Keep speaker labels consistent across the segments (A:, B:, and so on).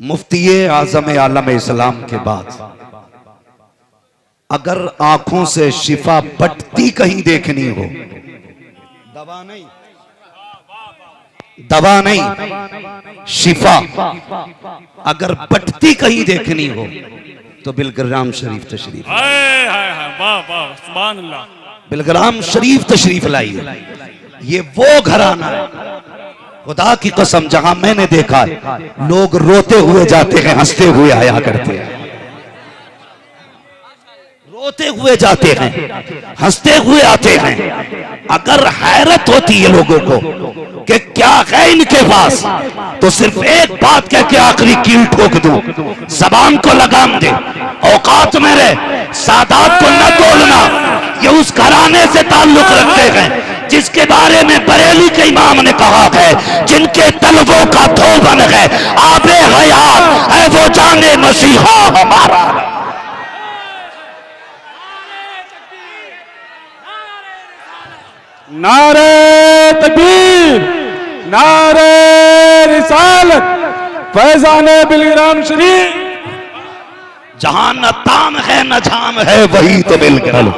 A: मुफ्ती आज़म आलम इस्लाम के बाद अगर आंखों से शिफा बटती कहीं देखनी हो, दवा नहीं शिफा अगर बटती कहीं देखनी हो तो बिलग्राम शरीफ तशरीफ, बिलग्राम शरीफ तशरीफ लाइए। ये वो घराना है खुदा की कसम जहां मैंने देखा है लोग रोते हुए जाते हैं, हंसते हुए आया करते हैं। रोते हुए जाते हैं, हंसते हुए आते हैं। अगर हैरत होती है लोगों को कि क्या है इनके पास, तो सिर्फ एक बात कह के आखिरी कील ठोक दूं, जबान को लगाम दे, औकात में रहे, सादात को न तोड़ना। ये उस घराने से ताल्लुक रखते हैं जिसके बारे में बरेली के इमाम ने कहा है, जिनके तलवों का धोबन है आबे हयात है वो जाने मसीहा हमारा।
B: नारे तकबीर, नारे रिसालत, फैजाने बिलग्राम शरीफ।
A: जहां न ताम है न झाम है वही तो बिलग्राम।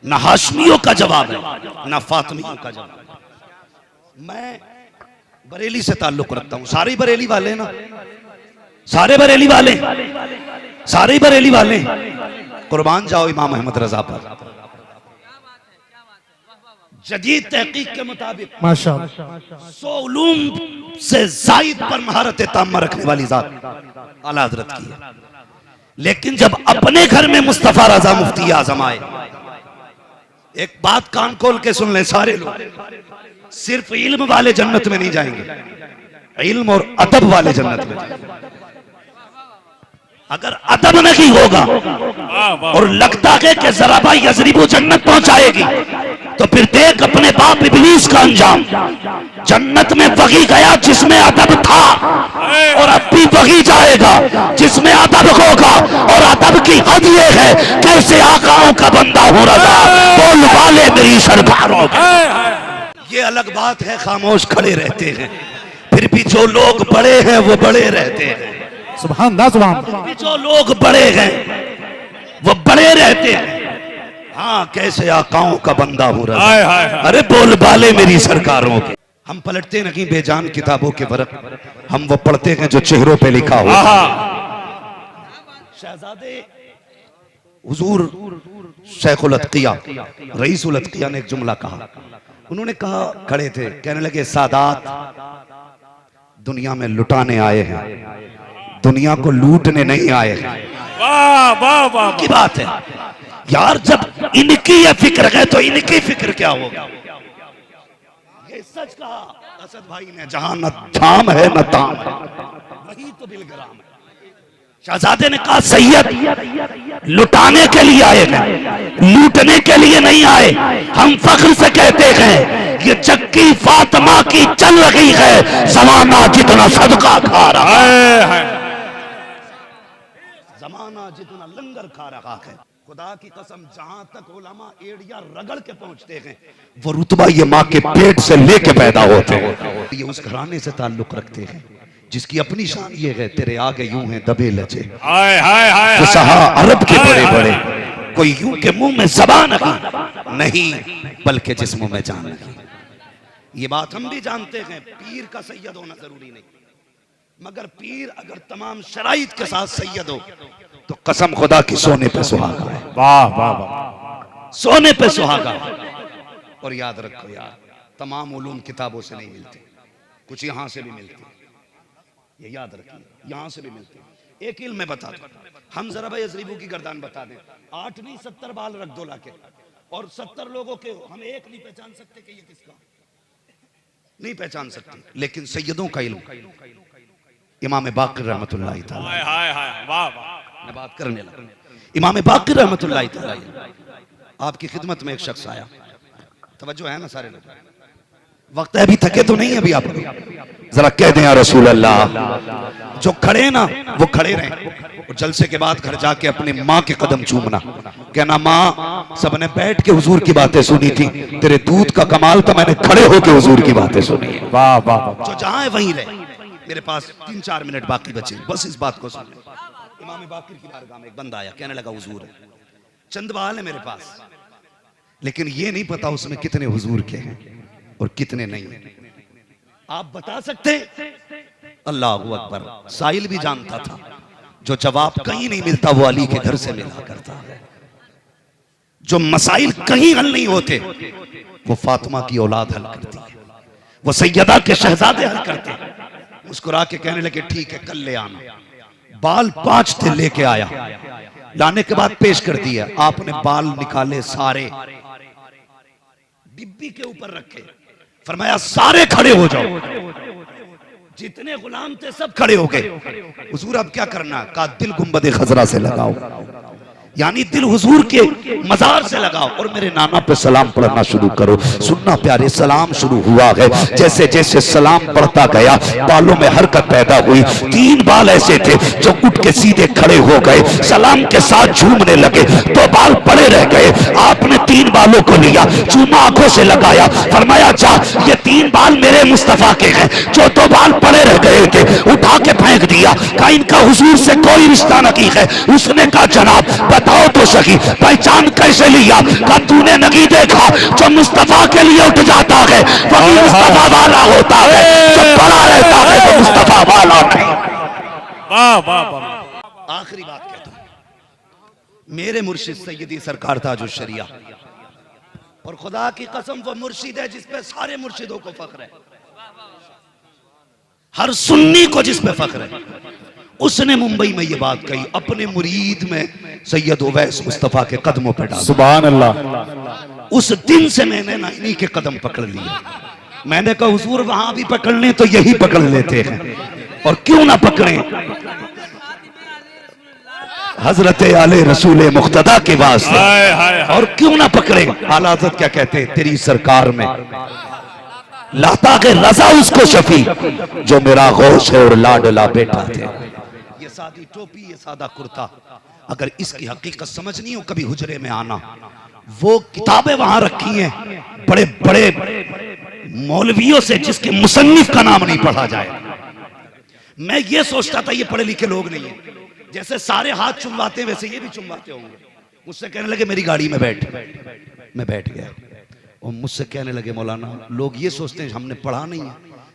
A: न हाशमियों का जवाब है न फातिमियों का जवाब। मैं बरेली से ताल्लुक रखता हूं, सारे बरेली वाले ना, सारे बरेली वाले, सारे बरेली वाले कुर्बान जाओ इमाम अहमद रजा पर। जदीद तहकीक के मुताबिक माशाअल्लाह 100 उलूम से जायद पर महारत ताम्मा रखने वाली जात आला हजरत की है। लेकिन जब अपने घर में मुस्तफा रजा मुफ्ती आजम आए, एक बात कान खोल के सुन ले सारे लोग, सिर्फ इल्म वाले जन्नत में नहीं जाएंगे, इल्म और अदब वाले जन्नत में जाएंगे। अगर अदब नहीं होगा और लगता है कि जरा भाई यजरिबू जन्नत पहुंचाएगी, तो फिर देख अपने बाप इब्लीस का अंजाम। जन्नत में वही गया जिसमें अदब था, और अब भी वही जाएगा जिसमें अदब होगा। और अदब की हद ये है, कैसे आकाओं का बंदा हो रहा बोल वाले मेरी सरकारों। ये अलग बात है खामोश खड़े रहते हैं, फिर भी जो लोग बड़े हैं वो बड़े रहते हैं।
B: सुभान अल्लाह, सुभान अल्लाह।
A: जो लोग बड़े हैं वो बड़े रहते हैं। हाँ, कैसे आकाओं का बंदा हो रहा है, अरे बोल बाले मेरी सरकारों के। हम पलटते नहीं बेजान किताबों के वर्क, हम वो पढ़ते हैं जो चेहरों पे लिखा हो। शहजादे हुजूर शेखुल अत्किया, रईसुल अत्किया ने एक जुमला कहा। उन्होंने कहा, खड़े थे, कहने लगे सादात दुनिया में लुटाने आए हैं, दुनिया को लूटने नहीं आए हैं।
B: वाह वाह वाह
A: की बात है यार, जब इनकी ये फिक्र है तो इनकी फिक्र क्या होगा। ये सच कहा असद भाई ने, जहां न झाम है न ताम है वही तो बिलग्राम है। शहजादे ने कहा, सैयद लुटाने के लिए आए हैं, लूटने के लिए नहीं आए। हम फख्र से कहते हैं ये चक्की फातिमा की चल रही है, जमाना जितना सदका खा रहा है, जमाना जितना लंगर खा रहा है। खुदा की कसम, जहां तक उलमा एड़िया रगड़ के पहुंचते हैं, वो रुतबा ये माँ के पेट से लेके पैदा होते हैं। ये उस घराने से ताल्लुक रखते हैं जिसकी अपनी शान ये है, तेरे आगे यूं हैं दबे लचे, फुसहा अरब के बड़े बड़े, कोई यूं के मुंह में ज़बान नहीं बल्कि जिस्म में जान नहीं। ये बात हम भी जानते हैं, पीर का सैयद होना जरूरी नहीं, मगर पीर अगर तमाम शराइत के साथ सैयद हो तो कसम खुदा की सोने पे सुहागा है।
B: वाह वाह वाह,
A: सोने पे सुहागा। और याद रखो यार, तमाम उलूम किताबों से नहीं मिलते, कुछ यहां से भी मिलते, ये याद रखिए, यहां से भी मिलते। एक इल्म में बता दो, हम जरा भाई यजरिबू की गर्दान बता दें, 8 नहीं 70 बाल रख दो लाके, और 70 लोगों के हम एक नहीं पहचान सकते कि ये किसका, नहीं पहचान सकते। लेकिन सैयदों का इल्म, इमाम बाक़िर रहमतुल्लाह तआला, मैं बात करने लगा, इमाम बाक़िर रहमतुल्लाह तआला आपकी खिदमत में एक शख्स आया, तवज्जो है ना सारे लोग, वक्त है अभी थके तो नहीं अभी आप जरा कह दें या रसूल अल्लाह। जो खड़े ना वो खड़े रहें, और जलसे के बाद घर जाके अपनी माँ के कदम चूमना, कहना माँ सबने बैठ के हुजूर की बातें सुनी थी, तेरे दूध का कमाल तो मैंने खड़े होके हुजूर की बातें सुनी।
B: वाह वाह,
A: जो जहां है वहीं रहे, मेरे पास 3-4 मिनट बाकी बचे, बस इस बात को सुन लें। इमाम बाकिर की बारगाह में एक बंदा आया, कहने लगा हुजूर चंद बाल है मेरे पास, लेकिन ये नहीं पता उसमें कितने हुजूर के हैं और कितने नहीं है, आप बता सकते? अल्लाहू अकबर। साहिल भी जानता था जो जवाब कहीं नहीं मिलता वो अली के घर से मिला करता है, जो मसाइल कहीं हल नहीं होते वो फातिमा की औलाद हल करती है, वो सैयदा के शहजादे हल करते हैं। मुस्कुरा के कहने लगे ठीक है कल ले आना। बाल 5 थे, लेके आया, लाने के बाद पेश कर दिया। आपने बाल निकाले सारे, डिब्बी के ऊपर रखे, फरमाया सारे खड़े हो जाओ। जितने गुलाम थे सब खड़े हो गए। हुजूर अब क्या करना? कहा दिल गुंबद खजरा से लगाओ, यानी दिल हुजूर के मजार से लगाओ और मेरे नाना पे सलाम पढ़ना शुरू करो। सुनना प्यारे, सलाम शुरू हुआ है, जैसे जैसे सलाम पढ़ता गया बालों में हरकत पैदा हुई। 3 बाल ऐसे थे जो उठ के सीधे खड़े हो गए, सलाम के साथ झूमने लगे, तो बाल पड़े रह गए। आपने 3 बालों को लिया, चूमा आंखों से लगाया, फरमाया जा ये 3 बाल मेरे मुस्तफा के हैं। जो 2 बाल पड़े रह गए थे उठा के फेंक दिया, कहा इनका हुजूर से कोई रिश्ता नहीं है। उसने कहा जनाब बताओ तो सही पहचान कैसे लिया? का तूने नहीं देखा जो मुस्तफा के लिए उठ जाता है वही मुस्तफा वाला होता है, जो बड़ा रहता है वो मुस्तफा वाला नहीं।
B: वाह वाह वाह।
A: आखिरी बात कहता हूं, मेरे मुर्शिद सैयदी सरकार ताजुल शरिया, और खुदा की कसम वो मुर्शिद है जिसपे सारे मुर्शिदों को फख्र है, हर सुन्नी को जिस पे फख्र है। उसने मुंबई में ये बात कही, अपने मुरीद में सैयद उवैस मुस्तफा के कदमों पर डाला।
B: सुभान अल्लाह।
A: उस दिन से मैंने ना इन्हीं के कदम पकड़ लिए। मैंने कहा हुजूर वहां भी पकड़ने तो यही पकड़ लेते हैं, और क्यों ना पकड़े हजरत आले रसूल मुख्तदा के वास्ते, और क्यों ना पकड़े। आला हज़रत क्या कहते हैं तेरी सरकार में लाता के रजा उसको शफी जो मेरा गौस है और लाडला बेटा थे। ये सादी टोपी, ये सादा कुर्ता, अगर इसकी हकीकत समझनी हो कभी हुजरे में आना, वो किताबें वहां रखी हैं बड़े बड़े मौलवियों से जिसके मुसन्निफ का नाम नहीं पढ़ा जाए। मैं ये सोचता था ये पढ़े लिखे लोग नहीं है, जैसे सारे हाथ चुमवाते हैं वैसे ये भी चुमवाते होंगे। मुझसे कहने लगे मेरी गाड़ी में बैठ, मैं बैठ गया, और मुझसे कहने लगे मौलाना लोग ये सोचते हैं हमने पढ़ा नहीं है,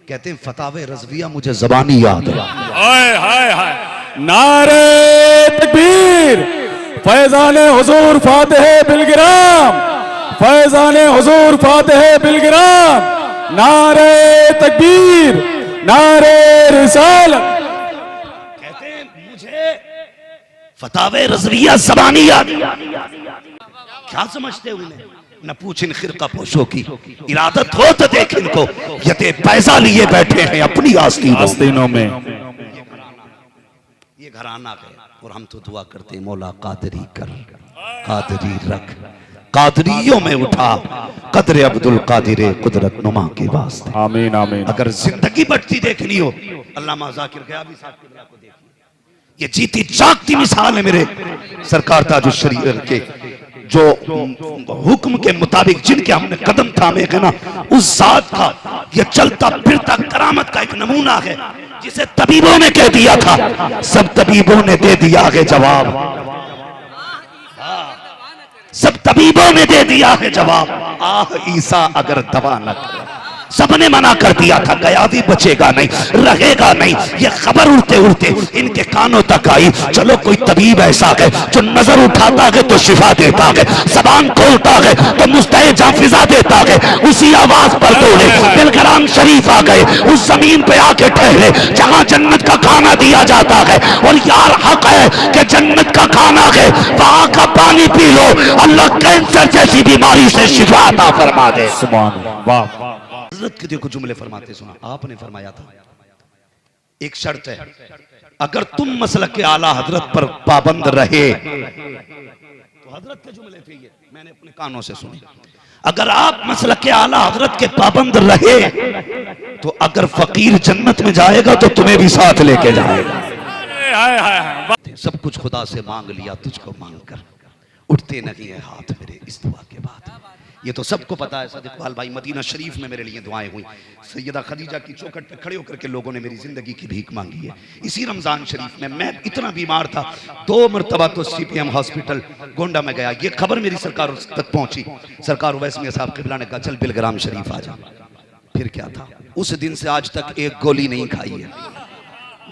A: कहते हैं फतावे रज़विया मुझे ज़बानी याद है।
B: हाय हाय हाय, नारे तकबीर, फैज़ाने हुजूर फातिह बिलगिराम, फैज़ाने हुजूर फातिह बिलगिराम, नारे तकबीर, नारे रिसालत।
A: कहते हैं मुझे फतावे रज़विया ज़बानी याद। क्या समझते हो इन्हें? न पूछ इन खिरका पोशों की, इरादत हो तो देख इनको, यते पैसा लिए बैठे हैं अपनी आस्तीनों में। ये घराना है, और हम तो दुआ करते हैं मौला कादरी कर, कादरी रख, कादरियों में उठा कदर अब्दुल कादिर कुदरत नुमा के वास्ते।
B: आमीन आमीन।
A: अगर जिंदगी बढ़ती देखनी हो अल्लामा ज़ाकिर ग़याबी साहब को देखिए, ये जीती जागती मिसाल है मेरे सरकार ताजुल शरीयत के, जो हुक्म के मुताबिक जिनके हमने कदम थामे हैं ना, उस जात का ये चलता फिरता करामत का एक नमूना है, जिसे तबीबों ने कह दिया था, सब तबीबों ने दे दिया है जवाब, सब तबीबों ने दे दिया है जवाब। आह ईसा अगर दवा न करे, सबने मना कर दिया था ग़याबी बचेगा नहीं, रहेगा नहीं। ये खबर उड़ते उड़ते इनके कानों तक आई, चलो कोई तबीब ऐसा है जो नजर उठाता है तो शिफा देता है, जबान खोलता है तो मुस्तैद जाफिजा देता है, उसी आवाज पर बोले बिलग्राम शरीफ आ गए, उस जमीन पे आके ठहरे जहां जन्नत का खाना दिया जाता है। और यार हक है कि जन्नत का खाना है, वहां का पानी पी लो, अल्लाह कैंसर जैसी बीमारी से शिफा अता फरमा दे।
B: सुभान वाह।
A: हज़रत के देखो जुमले फरमाते सुना, आपने फरमाया था एक शर्त है, अगर तुम मसलक के आला हजरत पर पाबंद रहे, तो हजरत के जुमले थे ये, मैंने अपने कानों से सुने, अगर आप मसलक के आला हजरत के पाबंद रहे तो अगर फकीर जन्नत में जाएगा तो तुम्हें भी साथ लेके जाएगा। सब कुछ खुदा से मांग लिया, तुझको मांग कर उठते नहीं है हाथ मेरे इस दुआ के बाद, ये तो सबको पता है। सद इकबाल भाई, मदीना शरीफ में मेरे लिए दुआएं हुई। सैयदा खदीजा की चौखट पे खड़े होकर के लोगों ने मेरी जिंदगी की भीख मांगी है। इसी रमजान शरीफ में मैं इतना बीमार था, 2 मरतबा तो CPM हॉस्पिटल गोंडा में गया। ये खबर मेरी सरकार तक पहुंची। सरकार उवैस मियां साहब क़िबला ने कहा चल बिलग्राम शरीफ आ जा। फिर क्या था, उस दिन से आज तक एक गोली नहीं खाई है।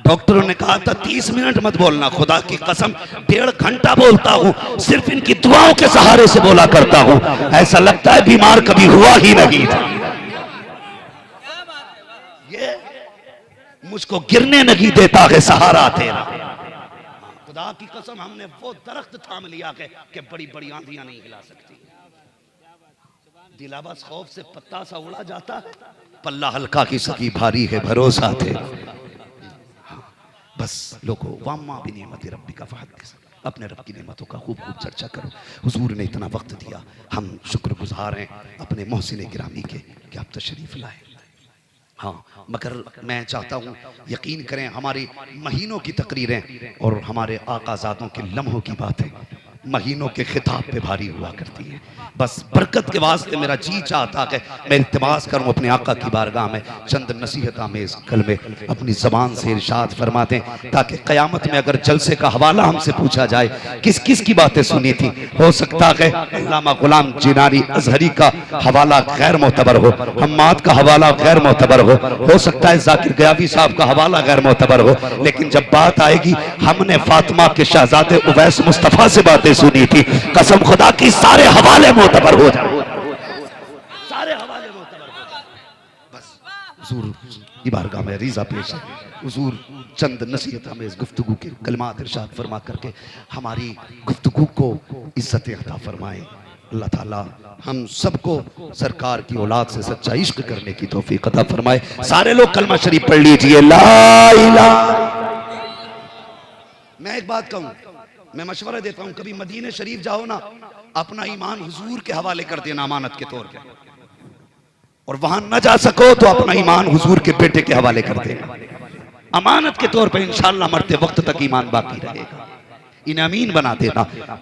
A: डॉक्टरों ने कहा था 30 मिनट मत बोलना, खुदा की कसम 1.5 घंटा बोलता हूँ, सिर्फ इनकी दुआओं के सहारे से बोला करता हूँ। ऐसा लगता है बीमार कभी हुआ ही नहीं था। ये मुझको गिरने नहीं देता है सहारा तेरा। खुदा की कसम हमने वो दरख्त थाम लिया कि बड़ी बड़ी आंधियां नहीं हिला सकती। दिलाबस खौफ से पत्ता सा उड़ा जाता है, पल्ला हल्का की सकी भारी है भरोसा थे। बस लोगों, वाम्मा भी नेमत रब्बी का फहदिस, अपने रब की नेमतों का खूब खूब चर्चा करो। हुजूर ने इतना वक्त दिया, हम शुक्रगुजार हैं अपने मोहसिन गिरामी के कि आप तशरीफ लाए। हाँ, मगर मैं चाहता हूँ यकीन करें, हमारी महीनों की तकरीरें और हमारे आकाजादों के लम्हों की बातें महीनों के खिताब पे भारी हुआ करती हैं। बस बरकत के वास्ते मेरा जी चाहता है मैं इल्तिमास करूं अपने आका की बारगाह में, चंद नसीहत आमेज़ कलमे अपनी ज़बान से इरशाद फरमा दें, ताकि क़यामत में अगर जलसे का हवाला हमसे पूछा जाए किस किस की बातें सुनी थी, हो सकता है अल्लामा गुलाम जिनानी अजहरी का हवाला गैर मोतबर हो, हम्माद का हवाला गैर मोतबर हो सकता है जाकिर गयावी साहब का हवाला गैर मोतबर हो, लेकिन जब बात आएगी हमने फातिमा के शहजादे उवैस मुस्तफ़ा से बातें सुनी थी, कसम खुदा की सारे हवाले मोतबर हो जाए, सारे हवाले मोतबर हो जाए। बस हुजूर की बारगाह में रिज़ा पेश है। हुजूर चंद नसीहत हमें गुफ्तगू के कलमात इरशाद फरमा करके हमारी गुफ्तगू को इज्जत अता फरमाए। अल्लाह ताला हम सबको सरकार की औलाद से सच्चा इश्क करने की तौफीक अता फरमाए। सारे लोग कलमा शरीफ पढ़ लीजिए, ला इलाहा। मैं एक बात कहूं, मैं मशवरा देता हूं, कभी मदीने शरीफ जाओ ना, अपना ईमान हुजूर के हवाले कर देना अमानत के तौर पे, और वहां न जा सको तो अपना ईमान हुजूर के बेटे के हवाले कर देना अमानत के तौर पे। इंशाअल्लाह मरते वक्त तक ईमान बाकी रहेगा। इन्हें अमीन बना देना।